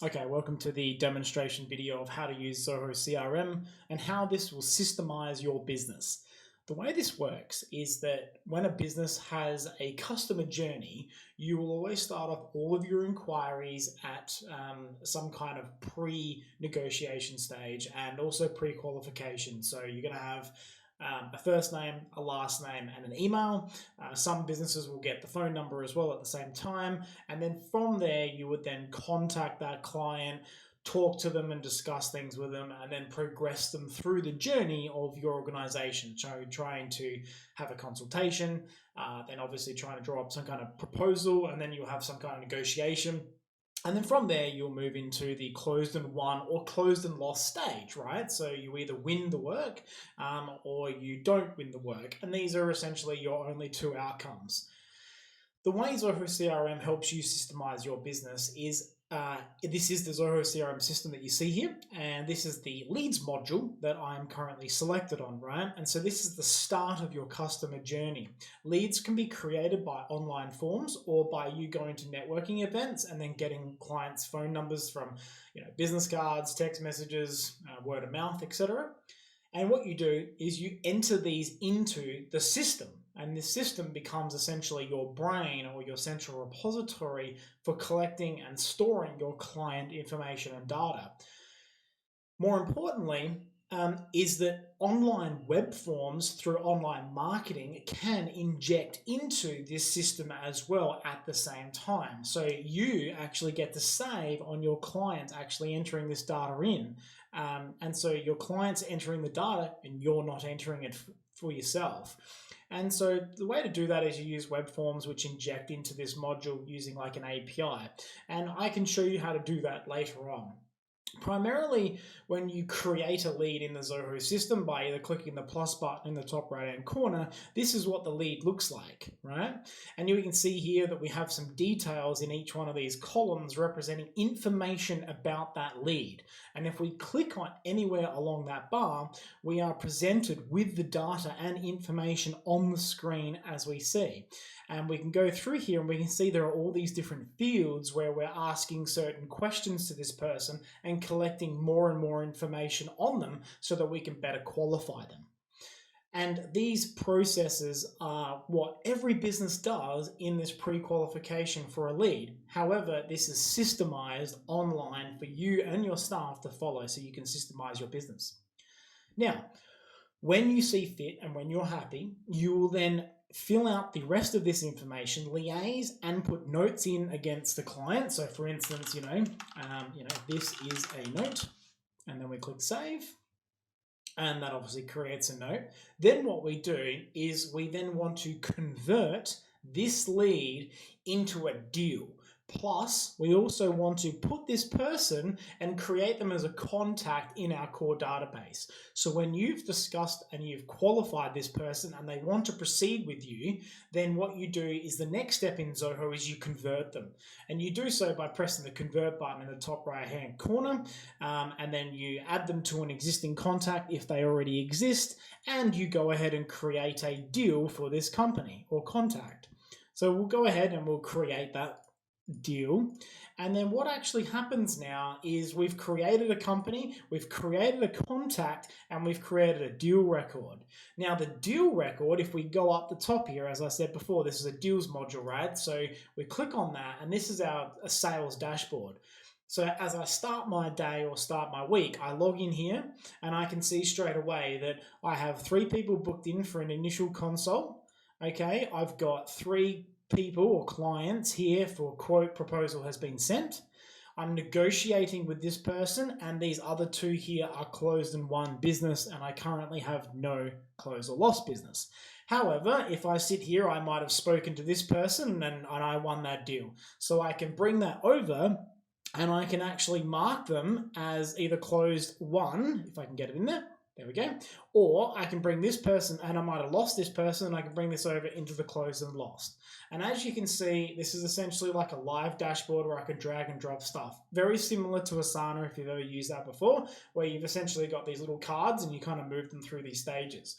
Okay, welcome to the demonstration video of how to use Zoho CRM and how this will systemize your business. The way this works is that when a business has a customer journey, you will always start off all of your inquiries at some kind of pre-negotiation stage and also pre-qualification. So you're going to have a first name, a last name, and an email. Some businesses will get the phone number as well at the same time. And then from there, you would then contact that client, talk to them and discuss things with them, and then progress them through the journey of your organization. So trying to have a consultation, then obviously trying to draw up some kind of proposal, and then you'll have some kind of negotiation. And then from there, you'll move into the closed and won or closed and lost stage, right? So you either win the work or you don't win the work. And these are essentially your only two outcomes. The way Zoho CRM helps you systemize your business is this is the Zoho CRM system that you see here, and this is the leads module that I'm currently selected on, right? And so this is the start of your customer journey. Leads can be created by online forms or by you going to networking events and then getting clients' phone numbers from, business cards, text messages, word of mouth, etc. And what you do is you enter these into the system, and this system becomes essentially your brain or your central repository for collecting and storing your client information and data. More importantly, is that online web forms through online marketing can inject into this system as well at the same time. So you actually get to save on your clients actually entering this data in. And so your client's entering the data and you're not entering it for yourself. And so the way to do that is you use web forms which inject into this module using like an API. And I can show you how to do that later on. Primarily, when you create a lead in the Zoho system by either clicking the plus button in the top right-hand corner, this is what the lead looks like, right? And you can see here that we have some details in each one of these columns representing information about that lead. And if we click on anywhere along that bar, we are presented with the data and information on the screen as we see. And we can go through here and we can see there are all these different fields where we're asking certain questions to this person and collecting more and more information on them so that we can better qualify them. And these processes are what every business does in this pre-qualification for a lead. However, this is systemized online for you and your staff to follow so you can systemize your business. Now, when you see fit and when you're happy, you will then fill out the rest of this information, liaise and put notes in against the client. So for instance, this is a note, and then we click save, and that obviously creates a note. Then what we do is we then want to convert this lead into a deal. Plus, we also want to put this person and create them as a contact in our core database. So when you've discussed and you've qualified this person and they want to proceed with you, then what you do is the next step in Zoho is you convert them. And you do so by pressing the convert button in the top right-hand corner, and then you add them to an existing contact if they already exist, and you go ahead and create a deal for this company or contact. So we'll go ahead and we'll create that deal. And then what actually happens now is we've created a company, we've created a contact, and we've created a deal record. Now the deal record, if we go up the top here, as I said before, this is a deals module, right? So we click on that and this is our sales dashboard. So as I start my day or start my week, I log in here and I can see straight away that I have 3 people booked in for an initial consult. Okay, I've got 3 people or clients here for quote proposal has been sent. I'm negotiating with this person, and these other 2 here are closed and won business, and I currently have no closed or lost business. However, if I sit here, I might have spoken to this person and I won that deal. So I can bring that over and I can actually mark them as either closed won, if I can get it in there. There we go. Or I can bring this person, and I might have lost this person, and I can bring this over into the closed and lost. And as you can see, this is essentially like a live dashboard where I can drag and drop stuff. Very similar to Asana if you've ever used that before, where you've essentially got these little cards and you kind of move them through these stages.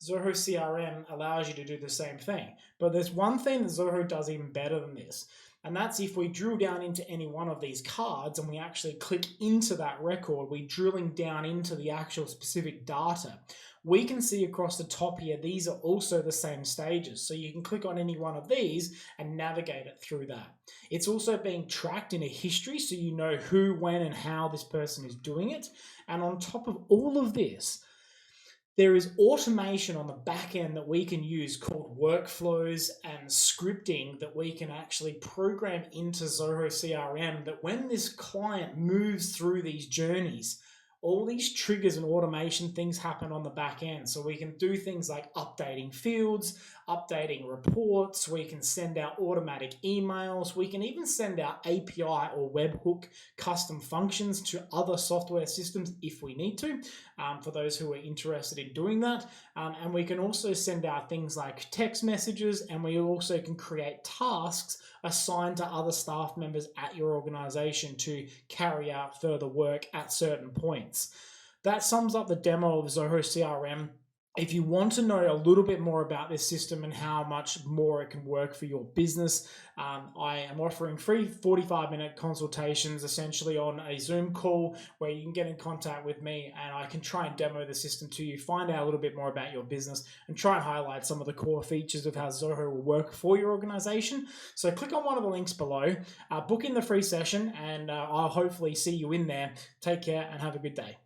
Zoho CRM allows you to do the same thing. But there's one thing that Zoho does even better than this. And that's if we drill down into any one of these cards and we actually click into that record, we're drilling down into the actual specific data. We can see across the top here, these are also the same stages. So you can click on any one of these and navigate it through that. It's also being tracked in a history, so you know who, when, and how this person is doing it. And on top of all of this, there is automation on the back end that we can use called workflows and scripting that we can actually program into Zoho CRM, that when this client moves through these journeys, all these triggers and automation things happen on the back end. So we can do things like updating fields, updating reports, we can send out automatic emails, we can even send out API or webhook custom functions to other software systems if we need to, for those who are interested in doing that. And we can also send out things like text messages, and we also can create tasks assigned to other staff members at your organization to carry out further work at certain points. That sums up the demo of Zoho CRM. If you want to know a little bit more about this system and how much more it can work for your business, I am offering free 45-minute consultations essentially on a Zoom call where you can get in contact with me and I can try and demo the system to you, find out a little bit more about your business, and try and highlight some of the core features of how Zoho will work for your organization. So click on one of the links below, book in the free session, and I'll hopefully see you in there. Take care and have a good day.